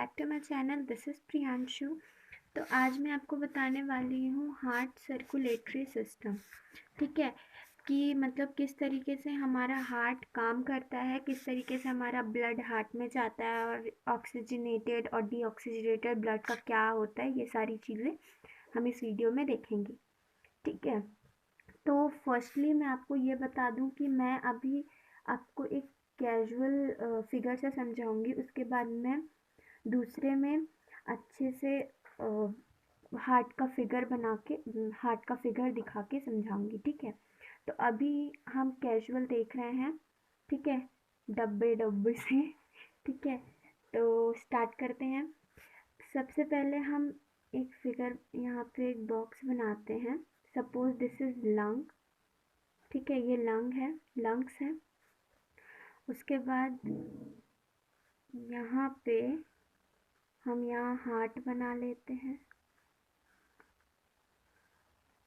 Back to my channel. This is Priyanshu. तो आज मैं आपको बताने वाली हूँ हार्ट सर्कुलेटरी सिस्टम। ठीक है, कि मतलब किस तरीके से हमारा हार्ट काम करता है, किस तरीके से हमारा ब्लड हार्ट में जाता है और ऑक्सीजनेटेड और डीऑक्सीजनेटेड ब्लड का क्या होता है, ये सारी चीज़ें हम इस वीडियो में देखेंगे। ठीक है, तो फर्स्टली मैं आपको ये बता दूं कि मैं अभी आपको एक कैजुअल फिगर से समझाऊंगी, उसके बाद मैं दूसरे में अच्छे से हार्ट का फिगर बना के हार्ट का फिगर दिखा के समझाऊंगी। ठीक है, तो अभी हम कैजुअल देख रहे हैं। ठीक है, डब्बे डब्बे से। ठीक है, तो स्टार्ट करते हैं। सबसे पहले हम एक फिगर यहाँ पे एक बॉक्स बनाते हैं। Suppose this is lung. ठीक है, ये लंग है, लंग्स है। उसके बाद यहाँ पे हम यहाँ हार्ट बना लेते हैं।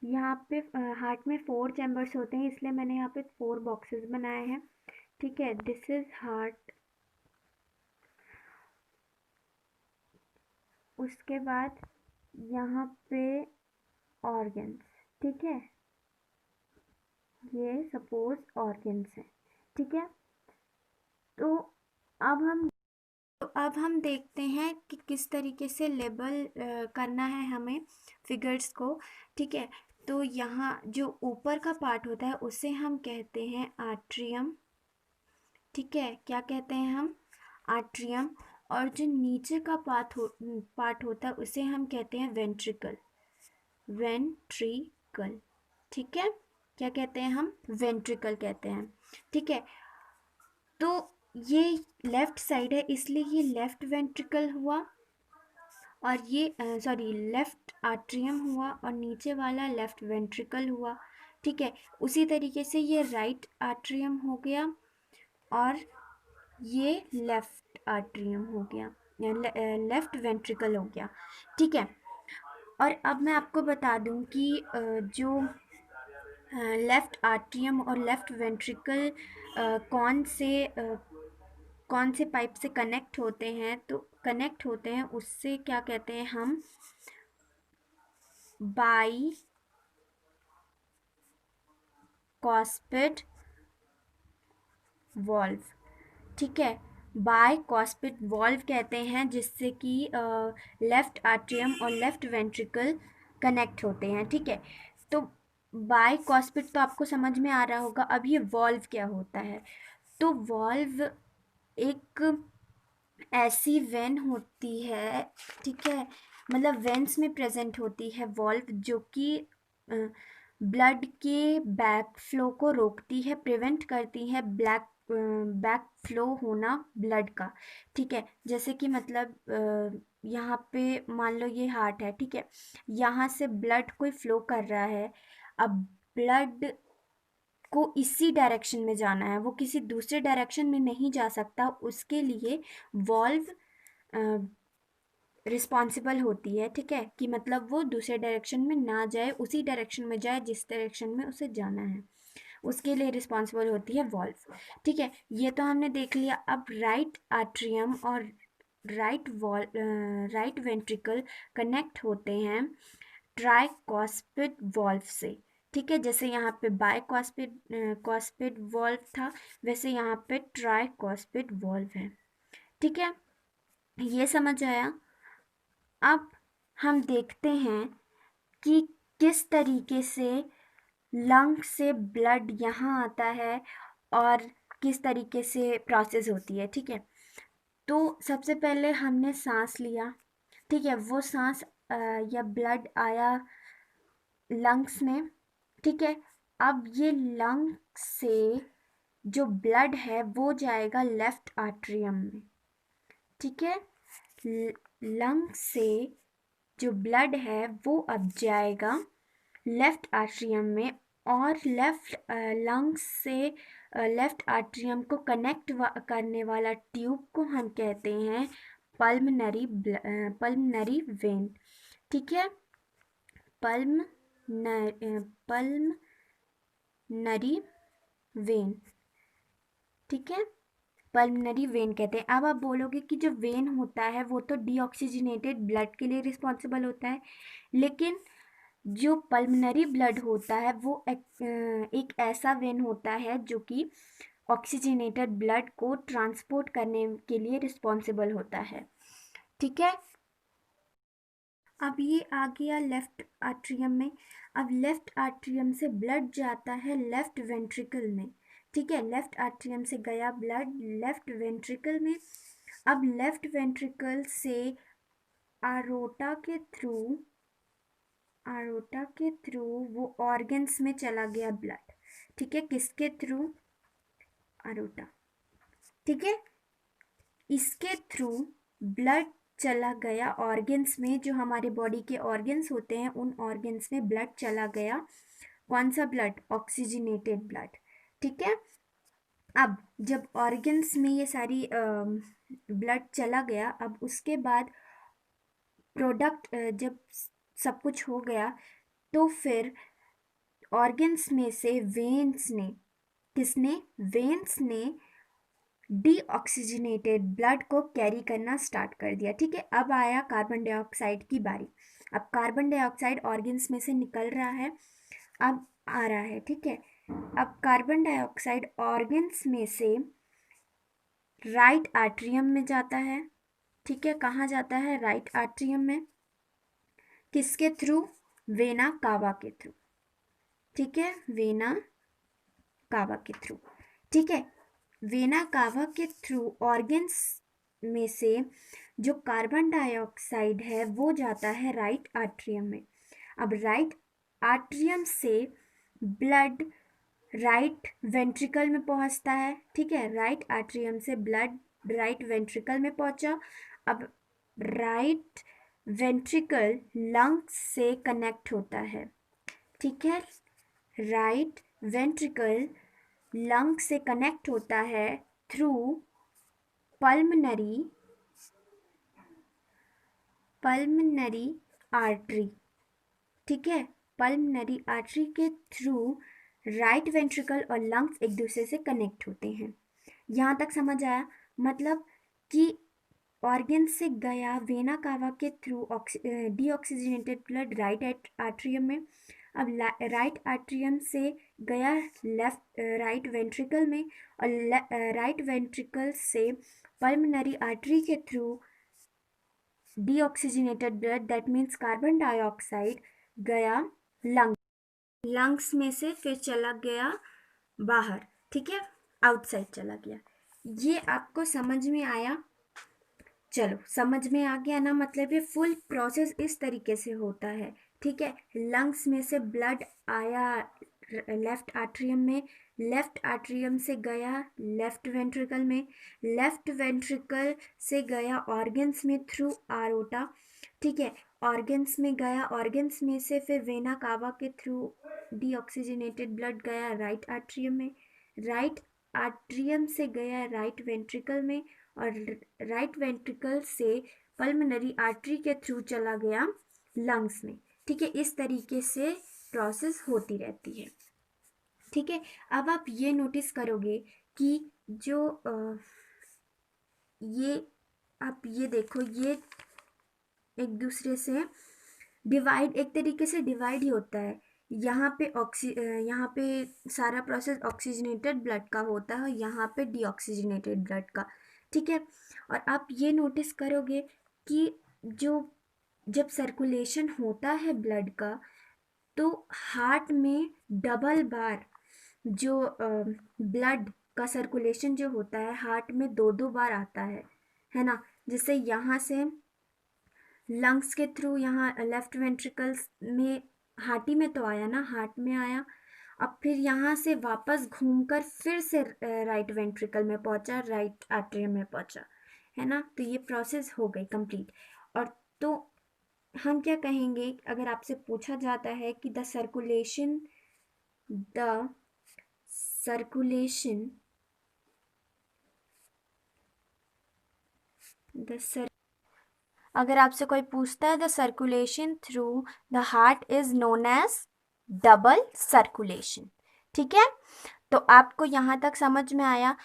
यहाँ पे हार्ट में 4 चैम्बर्स होते हैं, इसलिए मैंने यहाँ पे 4 बॉक्सेस बनाए हैं। ठीक है, दिस इज हार्ट। उसके बाद यहाँ पे ऑर्गन्स। ठीक है, ये सपोज ऑर्गन्स है। ठीक है, तो अब हम देखते हैं कि किस तरीके से लेबल करना है हमें फिगर्स को। ठीक है, तो यहाँ जो ऊपर का पार्ट होता है उसे हम कहते हैं आर्ट्रियम। ठीक है, क्या कहते हैं हम? आर्ट्रियम। और जो नीचे का पार्ट होता है उसे हम कहते हैं वेंट्रिकल। वेंट्रिकल। ठीक है, क्या कहते हैं हम? वेंट्रिकल कहते हैं। ठीक है, तो ये लेफ्ट साइड है इसलिए ये लेफ्ट वेंट्रिकल हुआ, और ये सॉरी लेफ्ट आर्ट्रियम हुआ, और नीचे वाला लेफ्ट वेंट्रिकल हुआ। ठीक है, उसी तरीके से ये राइट आर्ट्रियम हो गया और ये लेफ्ट आर्ट्रियम हो गया, लेफ्ट वेंट्रिकल हो गया। ठीक है, और अब मैं आपको बता दूं कि जो लेफ्ट आर्ट्रियम और लेफ्ट वेंट्रिकल कौन से पाइप से कनेक्ट होते हैं, तो कनेक्ट होते हैं उससे क्या कहते हैं हम? Bicuspid valve. ठीक है, बाई कॉस्पिड वॉल्व कहते हैं, जिससे कि लेफ्ट आर्ट्रियम और लेफ्ट वेंट्रिकल कनेक्ट होते हैं। ठीक है, तो बाई कॉस्पिड तो आपको समझ में आ रहा होगा। अब ये वॉल्व क्या होता है? तो वॉल्व एक ऐसी वेन होती है, ठीक है, मतलब वेन्स में प्रेजेंट होती है वॉल्व, जो कि ब्लड के बैक फ्लो को रोकती है, प्रिवेंट करती है बैक फ्लो होना ब्लड का। ठीक है, जैसे कि मतलब यहाँ पे मान लो ये हार्ट है। ठीक है, यहाँ से ब्लड कोई फ्लो कर रहा है। अब ब्लड को इसी डायरेक्शन में जाना है, वो किसी दूसरे डायरेक्शन में नहीं जा सकता, उसके लिए वॉल्व रिस्पॉन्सिबल होती है। ठीक है, कि मतलब वो दूसरे डायरेक्शन में ना जाए, उसी डायरेक्शन में जाए जिस डायरेक्शन में उसे जाना है, उसके लिए रिस्पॉन्सिबल होती है वॉल्व। ठीक है, ये तो हमने देख लिया। अब राइट आर्ट्रियम और राइट वेंट्रिकल कनेक्ट होते हैं ट्राइकॉस्पिड वॉल्व से। ठीक है, जैसे यहाँ पे कॉस्पिड वॉल्व था, वैसे यहाँ पे ट्राइकॉस्पिड वॉल्व है। ठीक है, ये समझ आया? अब हम देखते हैं कि किस तरीके से लंग से ब्लड यहाँ आता है और किस तरीके से प्रोसेस होती है। ठीक है, तो सबसे पहले हमने सांस लिया। ठीक है, वो सांस या ब्लड आया लंग्स में। ठीक है, अब ये लंग से जो ब्लड है वो जाएगा लेफ्ट आर्ट्रियम में। ठीक है, लंग से जो ब्लड है वो अब जाएगा लेफ्ट आर्ट्रियम में, और लेफ्ट लंग्स से लेफ्ट आर्ट्रियम को कनेक्ट करने वाला ट्यूब को हम कहते हैं पल्मनरी वेन। ठीक है, पल्मनरी वेन। ठीक है, पल्मनरी वेन कहते हैं। अब आप बोलोगे कि जो वेन होता है वो तो डीऑक्सीजनेटेड ब्लड के लिए रिस्पॉन्सिबल होता है, लेकिन जो पल्मनरी ब्लड होता है वो एक ऐसा वेन होता है जो कि ऑक्सीजनेटेड ब्लड को ट्रांसपोर्ट करने के लिए रिस्पॉन्सिबल होता है। ठीक है, अब ये आ गया लेफ्ट आर्ट्रियम में। अब लेफ्ट आर्ट्रियम से ब्लड जाता है लेफ्ट वेंट्रिकल में। ठीक है, लेफ्ट आर्ट्रियम से गया ब्लड लेफ्ट वेंट्रिकल में। अब लेफ्ट वेंट्रिकल से आरोटा के थ्रू वो ऑर्गन्स में चला गया ब्लड। ठीक है, किसके थ्रू? आरोटा। ठीक है, इसके थ्रू ब्लड चला गया ऑर्गन्स में, जो हमारे बॉडी के ऑर्गन्स होते हैं उन ऑर्गन्स में ब्लड चला गया। कौन सा ब्लड? Oxygenated blood. ठीक है, अब जब ऑर्गन्स में ये सारी ब्लड चला गया, अब उसके बाद प्रोडक्ट जब सब कुछ हो गया तो फिर ऑर्गन्स में से वेन्स ने डीऑक्सीजनेटेड ब्लड को कैरी करना स्टार्ट कर दिया। ठीक है, अब आया कार्बन डाइऑक्साइड की बारी। अब कार्बन डाइऑक्साइड ऑर्गन्स में से निकल रहा है, अब आ रहा है। ठीक है, अब कार्बन डाइऑक्साइड ऑर्गन्स में से राइट आर्ट्रियम में जाता है। ठीक है, कहाँ जाता है? राइट आर्ट्रियम में। किसके थ्रू? वेना कावा के थ्रू। ठीक है, वेना कावा के थ्रू। ठीक है, वेना कावा के थ्रू ऑर्गन्स में से जो कार्बन डाइऑक्साइड है वो जाता है राइट आर्ट्रियम में। अब राइट आर्ट्रियम से ब्लड राइट वेंट्रिकल में पहुंचता है। ठीक है, राइट आर्ट्रियम से ब्लड राइट वेंट्रिकल में पहुंचा। अब राइट वेंट्रिकल लंग्स से कनेक्ट होता है। ठीक है, राइट वेंट्रिकल लंग से कनेक्ट होता है थ्रू पल्मनरी आर्टरी। ठीक है, पल्मनरी आर्टरी के थ्रू राइट वेंट्रिकल और लंग्स एक दूसरे से कनेक्ट होते हैं। यहाँ तक समझ आया? मतलब कि ऑर्गन से गया वेना कावा के through deoxygenated blood right atrium में। अब राइट आर्ट्रियम से गया राइट वेंट्रिकल में, और राइट वेंट्रिकल से पल्मनरी आर्टरी के through deoxygenated blood, that means carbon dioxide, गया लंग्स में से फिर चला गया बाहर। ठीक है, आउटसाइड चला गया। ये आपको समझ में आया? चलो, समझ में आ गया ना? मतलब ये फुल प्रोसेस इस तरीके से होता है। ठीक है, लंग्स में से ब्लड आया लेफ्ट आर्ट्रियम में, लेफ्ट आर्ट्रियम से गया लेफ्ट वेंट्रिकल में, लेफ्ट वेंट्रिकल से गया ऑर्गन्स में थ्रू आरोटा। ठीक है, ऑर्गन्स में गया, ऑर्गन्स में से फिर वेना कावा के थ्रू डीऑक्सीजनेटेड ब्लड गया राइट आर्ट्रियम में, राइट आर्ट्रियम से गया राइट वेंट्रिकल में, और राइट वेंट्रिकल से पल्मनरी आर्टरी के थ्रू चला गया लंग्स में। ठीक है, इस तरीके से प्रोसेस होती रहती है। ठीक है, अब आप ये नोटिस करोगे कि जो ये आप ये देखो, ये एक दूसरे से डिवाइड, एक तरीके से डिवाइड ही होता है। यहाँ पे सारा प्रोसेस ऑक्सीजनेटेड ब्लड का होता है, यहाँ पे डीऑक्सीजनेटेड ब्लड का। ठीक है, और आप ये नोटिस करोगे कि जब सर्कुलेशन होता है ब्लड का, तो हार्ट में डबल बार जो ब्लड का सर्कुलेशन जो होता है हार्ट में 2-2 बार आता है ना? जैसे यहाँ से लंग्स के थ्रू यहाँ लेफ्ट वेंट्रिकल्स में हार्टी में तो आया ना, हार्ट में आया। अब फिर यहाँ से वापस घूमकर फिर से राइट वेंट्रिकल में पहुँचा, राइट आर्टरी में पहुँचा, है ना? तो ये प्रोसेस हो गई कंप्लीट। और तो हम क्या कहेंगे अगर आपसे पूछा जाता है कि द सर्कुलेशन अगर आपसे कोई पूछता है the circulation through the heart is known as double circulation. ठीक है, तो आपको यहाँ तक समझ में आया।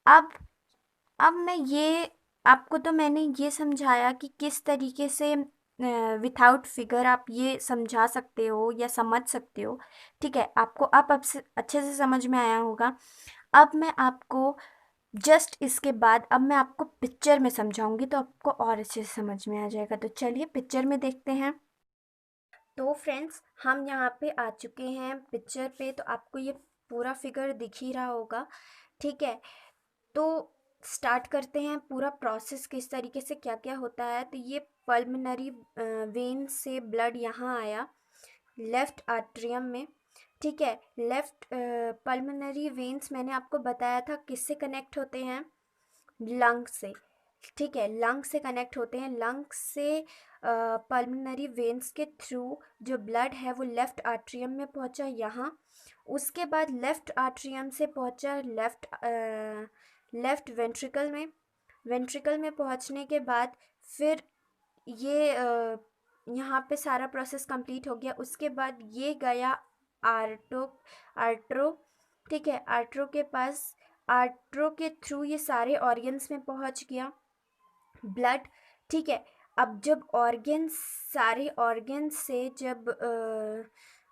अब अब मैं ये आपको तो मैंने ये समझाया कि किस तरीके से विथआउट फिगर आप ये समझा सकते हो या समझ सकते हो, ठीक है? आपको अब से अच्छे से समझ में आया होगा। अब मैं आपको जस्ट इसके बाद अब मैं आपको पिक्चर में समझाऊंगी, तो आपको और अच्छे से समझ में आ जाएगा। तो चलिए पिक्चर में देखते हैं। तो फ्रेंड्स, हम यहाँ पे आ चुके हैं पिक्चर पे, तो आपको ये पूरा फिगर दिख ही रहा होगा, ठीक है? तो स्टार्ट करते हैं पूरा प्रोसेस किस तरीके से क्या क्या होता है। तो ये पल्मनरी वेन से ब्लड यहाँ आया लेफ्ट आर्टरियम में, ठीक है? लेफ्ट पल्मनरी वेन्स मैंने आपको बताया था किससे कनेक्ट होते हैं, लंग से, ठीक है? लंग से कनेक्ट होते हैं। लंग से पल्मनरी वेन्स के थ्रू जो ब्लड है वो लेफ्ट आर्टरियम में पहुंचा यहाँ, उसके बाद लेफ्ट आर्टरियम से पहुंचा लेफ्ट वेंट्रिकल में। वेंट्रिकल में पहुंचने के बाद फिर ये यहाँ पे सारा प्रोसेस कंप्लीट हो गया। उसके बाद ये गया आर्टो आर्ट्रो, ठीक है? आर्ट्रो के पास, आर्ट्रो के थ्रू ये सारे ऑर्गन्स में पहुंच गया ब्लड, ठीक है? अब जब ऑर्गन्स, सारे ऑर्गन्स से जब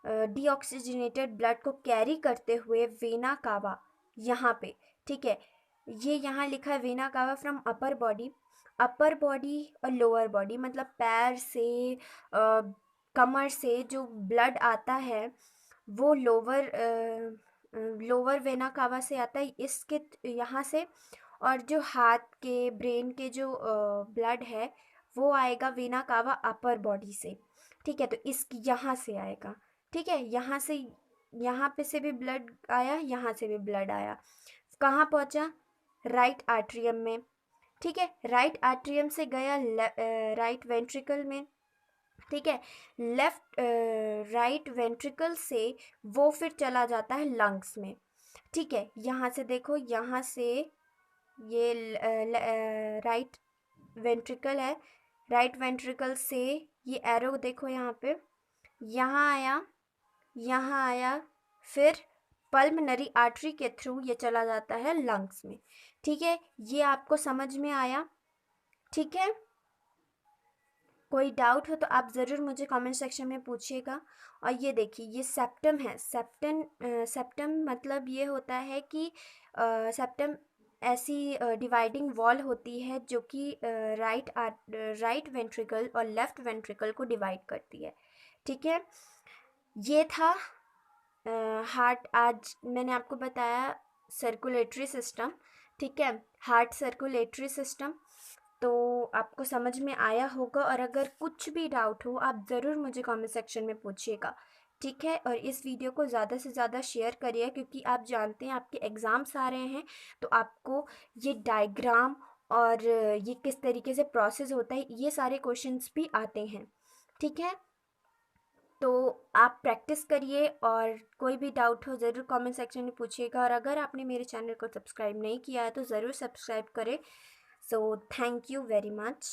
डीऑक्सीजनेटेड ब्लड को कैरी करते हुए वेना कावा यहाँ पे, ठीक है? ये यहाँ लिखा है vena cava from upper body. Upper body और लोअर बॉडी मतलब पैर से कमर से जो ब्लड आता है वो लोअर वेना कावा से आता है, इसके यहाँ से। और जो हाथ के, ब्रेन के जो ब्लड है वो आएगा वेना कावा अपर बॉडी से, ठीक है? तो इस यहाँ से आएगा, ठीक है? यहाँ से, यहाँ पे से भी ब्लड आया, यहाँ से भी ब्लड आया, कहाँ पहुँचा? राइट आर्ट्रियम में, ठीक है? राइट आर्ट्रियम से गया राइट वेंट्रिकल में, ठीक है? लेफ्ट राइट वेंट्रिकल से वो फिर चला जाता है लंग्स में, ठीक है? यहाँ से देखो, यहाँ से ये राइट वेंट्रिकल है, राइट वेंट्रिकल से ये एरो देखो यहाँ पे, यहाँ आया, यहाँ आया, फिर पल्मनरी आर्टरी के थ्रू ये चला जाता है लंग्स में, ठीक है? ये आपको समझ में आया, ठीक है? कोई डाउट हो तो आप ज़रूर मुझे कमेंट सेक्शन में पूछिएगा। और ये देखिए, ये सेप्टम है। सेप्टम मतलब ये होता है कि सेप्टम ऐसी डिवाइडिंग वॉल होती है जो कि राइट वेंट्रिकल और लेफ्ट वेंट्रिकल को डिवाइड करती है, ठीक है? ये था हार्ट। आज मैंने आपको बताया सर्कुलेटरी सिस्टम, ठीक है? Heart circulatory system. तो आपको समझ में आया होगा, और अगर कुछ भी डाउट हो आप ज़रूर मुझे कमेंट सेक्शन में पूछिएगा, ठीक है? और इस वीडियो को ज़्यादा से ज़्यादा शेयर करिए, क्योंकि आप जानते हैं आपके एग्ज़ाम्स आ रहे हैं, तो आपको ये डायग्राम और ये किस तरीके से प्रोसेस होता है, ये सारे क्वेश्चंस भी आते हैं, ठीक है? तो आप प्रैक्टिस करिए, और कोई भी डाउट हो ज़रूर कमेंट सेक्शन में पूछिएगा। और अगर आपने मेरे चैनल को सब्सक्राइब नहीं किया है तो ज़रूर सब्सक्राइब करें। So thank you very much.